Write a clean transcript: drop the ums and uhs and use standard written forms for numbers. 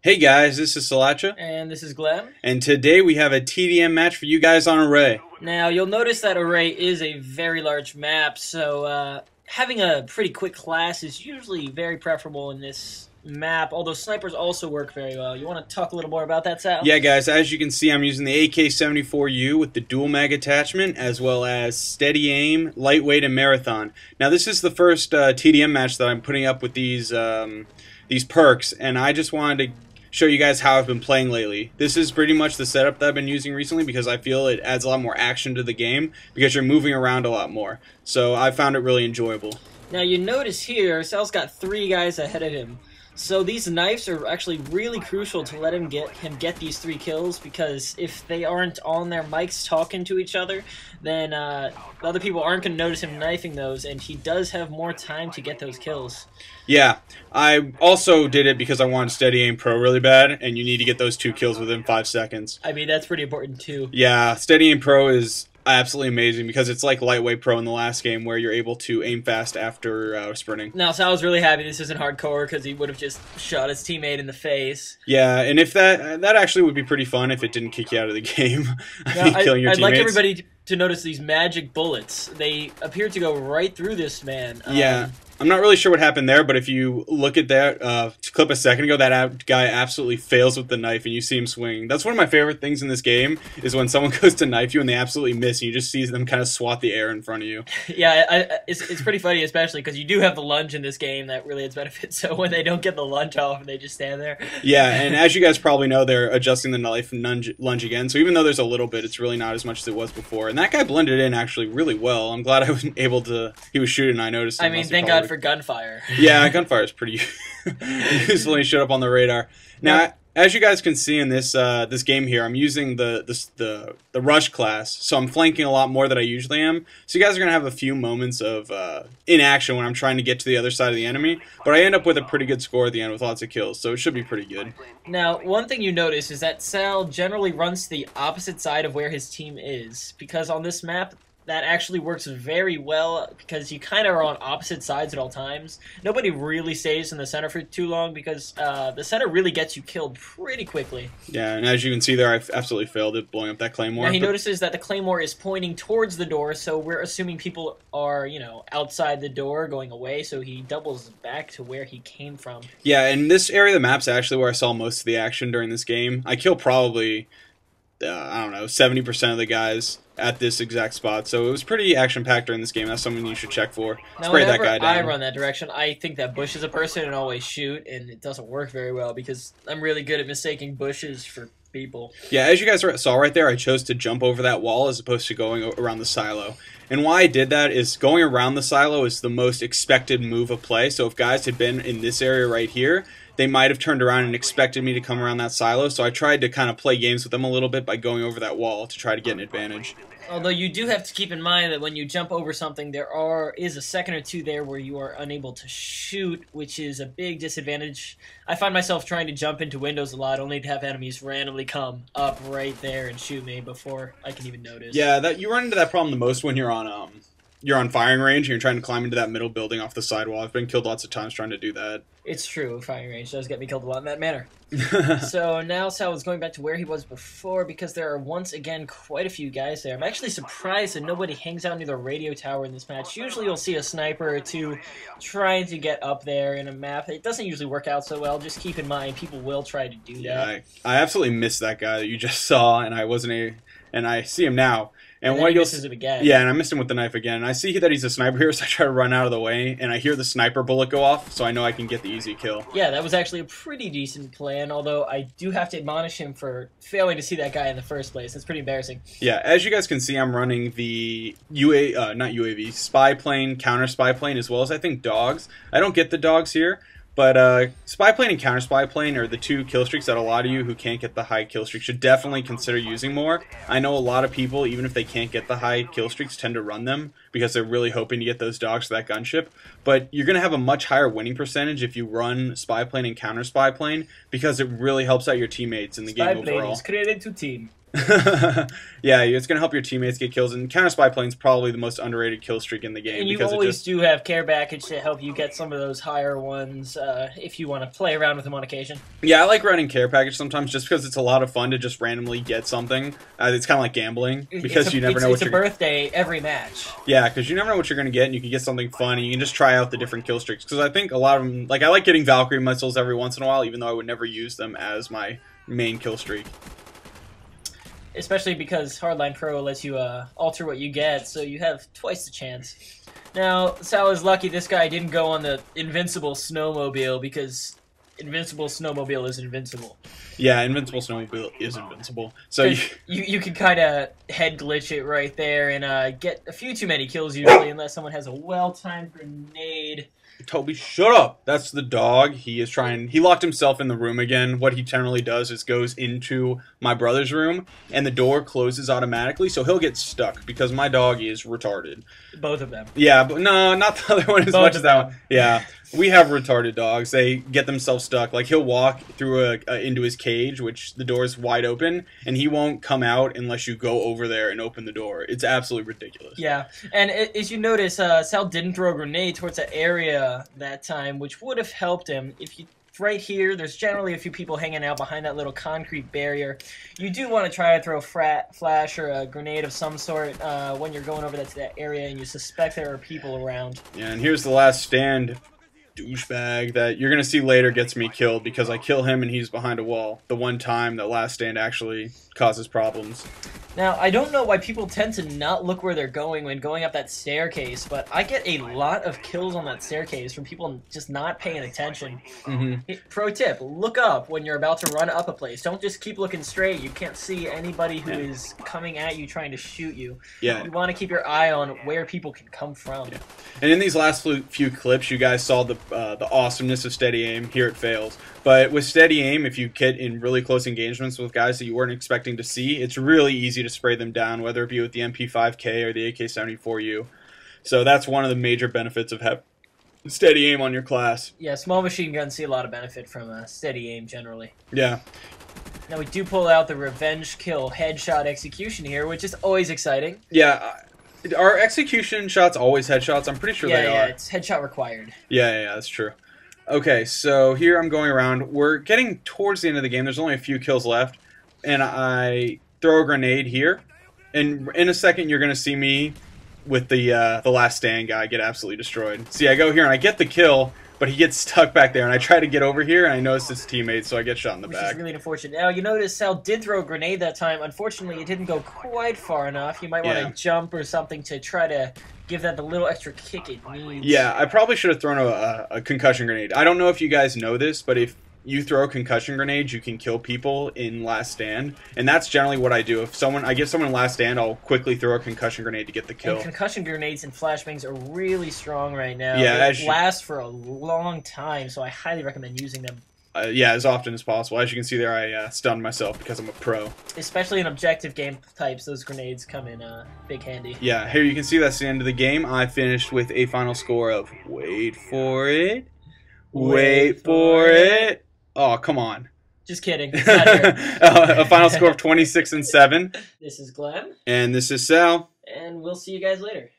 Hey guys, this is Sala, And this is Glem. and today we have a TDM match for you guys on Array. Now, you'll notice that Array is a very large map, so having a pretty quick class is usually very preferable in this map, although snipers also work very well. You want to talk a little more about that, Sal? Yeah guys, as you can see I'm using the AK-74U with the dual mag attachment as well as steady aim, lightweight, and marathon. Now this is the first TDM match that I'm putting up with these perks, and I just wanted to show you guys how I've been playing lately. This is pretty much the setup that I've been using recently because I feel it adds a lot more action to the game because you're moving around a lot more. So I found it really enjoyable. Now, you notice here, Sal's got 3 guys ahead of him. So these knives are actually really crucial to let him get these 3 kills, because if they aren't on their mics talking to each other, then other people aren't going to notice him knifing those, and he does have more time to get those kills. Yeah, I also did it because I wanted Steady Aim Pro really bad, and you need to get those 2 kills within 5 seconds. I mean, that's pretty important too. Yeah, Steady Aim Pro is absolutely amazing because it's like Lightweight Pro in the last game where you're able to aim fast after sprinting. Now, Sal was really happy this isn't hardcore because he would have just shot his teammate in the face. Yeah, and if that actually would be pretty fun if it didn't kick you out of the game. Killing your teammates. I'd like everybody to notice these magic bullets. They appear to go right through this man. Yeah. I'm not really sure what happened there, but if you look at that clip a second ago, that guy absolutely fails with the knife, and you see him swing. That's one of my favorite things in this game, is when someone goes to knife you and they absolutely miss, and you just see them kind of swat the air in front of you. Yeah, it's pretty funny, especially because you do have the lunge in this game that really adds benefit, so when they don't get the lunge off and they just stand there. Yeah, and as you guys probably know, they're adjusting the knife and lunge again, so even though there's a little bit, it's really not as much as it was before. And that guy blended in actually really well. I'm glad I was able to... He was shooting, I noticed. I mean, thank God for gunfire. Yeah, gunfire is pretty useful when you showed up on the radar. Now, as you guys can see in this this game here, I'm using the rush class, so I'm flanking a lot more than I usually am. So you guys are gonna have a few moments of inaction when I'm trying to get to the other side of the enemy, but I end up with a pretty good score at the end with lots of kills, so it should be pretty good. Now, one thing you notice is that Sal generally runs to the opposite side of where his team is, because on this map, that actually works very well because you kind of are on opposite sides at all times. Nobody really stays in the center for too long because the center really gets you killed pretty quickly. Yeah, and as you can see there, I've absolutely failed at blowing up that claymore. Now, he notices that the claymore is pointing towards the door, so we're assuming people are, you know, outside the door going away, so he doubles back to where he came from. Yeah, and this area of the map's actually where I saw most of the action during this game. I kill probably, I don't know, 70% of the guys at this exact spot, so it was pretty action-packed during this game. That's something you should check for. Now, Spray that whenever guy down. I run that direction, I think that Bush is a person and always shoot, and it doesn't work very well because I'm really good at mistaking bushes for people. Yeah, as you guys saw right there, I chose to jump over that wall as opposed to going around the silo. And why I did that is going around the silo is the most expected move of play, so if guys had been in this area right here, they might have turned around and expected me to come around that silo, so I tried to kind of play games with them a little bit by going over that wall to try to get an advantage. Although you do have to keep in mind that when you jump over something, there is a second or two there where you are unable to shoot, which is a big disadvantage. I find myself trying to jump into windows a lot, only to have enemies randomly come up right there and shoot me before I can even notice. Yeah, you run into that problem the most when you're on firing range and you're trying to climb into that middle building off the sidewall. I've been killed lots of times trying to do that. It's true, firing range does get me killed a lot in that manner. So now Sal is going back to where he was before because there are once again quite a few guys there. I'm actually surprised that nobody hangs out near the radio tower in this match. Usually you'll see a sniper or two trying to get up there in a map. It doesn't usually work out so well. Just keep in mind, people will try to do that. Yeah, I absolutely missed that guy that you just saw, and I see him now. And what he misses him again. Yeah, and I missed him with the knife again. And I see that he's a sniper here, so I try to run out of the way, and I hear the sniper bullet go off, so I know I can get the easy kill. Yeah, that was actually a pretty decent plan, although I do have to admonish him for failing to see that guy in the first place. That's pretty embarrassing. Yeah, as you guys can see, I'm running the not UAV, spy plane, counter spy plane, as well as I think dogs. I don't get the dogs here. But spy plane and counter spy plane are the 2 kill streaks that a lot of you who can't get the high kill streak should definitely consider using more. I know a lot of people, even if they can't get the high kill streaks, tend to run them because they're really hoping to get those dogs for that gunship. But you're going to have a much higher winning percentage if you run spy plane and counter spy plane because it really helps out your teammates in the game overall. Spy plane is created to team. Yeah, it's going to help your teammates get kills, and Counter Spy Plane's probably the most underrated kill streak in the game. And you because always do have care package to help you get some of those higher ones if you want to play around with them on occasion. Yeah, I like running care package sometimes just because it's a lot of fun to just randomly get something. It's kind of like gambling because you never know what you're. It's a birthday every match. Yeah, because you never know what you're going to get, and you can get something fun, and you can just try out the different kill streaks. Because I think a lot of them, like I like getting Valkyrie missiles every once in a while, even though I would never use them as my main kill streak. Especially because Hardline Pro lets you alter what you get, so you have twice the chance. Now, Sal is lucky this guy didn't go on the Invincible Snowmobile, because Invincible Snowmobile is invincible. Yeah, Invincible Snowmobile is invincible. So you can kind of head glitch it right there and get a few too many kills usually, unless someone has a well-timed grenade. Toby, shut up! That's the dog. He locked himself in the room again. What he generally does is goes into my brother's room, and the door closes automatically, so he'll get stuck, because my dog is retarded. Both of them. Yeah, but no, not the other one as much as that one. Yeah, we have retarded dogs. They get themselves stuck. Like, he'll walk through into his cage, which the door is wide open, and he won't come out unless you go over there and open the door. It's absolutely ridiculous. Yeah, and as you notice, Sal didn't throw a grenade towards that area that time, which would have helped him. If you right here, there's generally a few people hanging out behind that little concrete barrier. You do want to try to throw a flash or a grenade of some sort when you're going over to that area and you suspect there are people around. Yeah, and here's the last stand douchebag that you're going to see later gets me killed because I kill him and he's behind a wall. The one time that last stand actually causes problems. Now, I don't know why people tend to not look where they're going when going up that staircase, but I get a lot of kills on that staircase from people just not paying attention. Pro tip, look up when you're about to run up a place. Don't just keep looking straight. You can't see anybody who is coming at you trying to shoot you. Yeah. You want to keep your eye on where people can come from. Yeah. And in these last few clips, you guys saw the awesomeness of steady aim. Here it fails. But with steady aim, if you get in really close engagements with guys that you weren't expecting to see, it's really easy to spray them down, whether it be with the MP5K or the AK-74U. So that's one of the major benefits of having steady aim on your class. Yeah, small machine guns see a lot of benefit from steady aim generally. Yeah. Now we do pull out the revenge kill headshot execution here, which is always exciting. Yeah. Are execution shots always headshots? I'm pretty sure they are. Yeah, it's headshot required. Yeah, that's true. Okay, so here I'm going around. We're getting towards the end of the game. There's only a few kills left. And I throw a grenade here. And in a second, you're going to see me with the last stand guy get absolutely destroyed. See, I go here and I get the kill, but he gets stuck back there. And I try to get over here, and I notice his teammates, so I get shot in the back. Which is really unfortunate. Now, you notice Sal did throw a grenade that time. Unfortunately, it didn't go quite far enough. You might want to jump or something to try to give that the little extra kick it needs. Yeah, I probably should have thrown a concussion grenade. I don't know if you guys know this, but if you throw a concussion grenade, you can kill people in last stand, and that's generally what I do. If I give someone last stand, I'll quickly throw a concussion grenade to get the kill. And concussion grenades and flashbangs are really strong right now. Yeah, they last for a long time, so I highly recommend using them. Yeah, as often as possible. As you can see there, I stunned myself because I'm a pro. Especially in objective game types, those grenades come in big handy. Yeah, here you can see that's the end of the game. I finished with a final score of, wait for it, wait for it. Oh, come on. Just kidding. It's not here. A final score of 26-7. This is Glem. And this is Sal. And we'll see you guys later.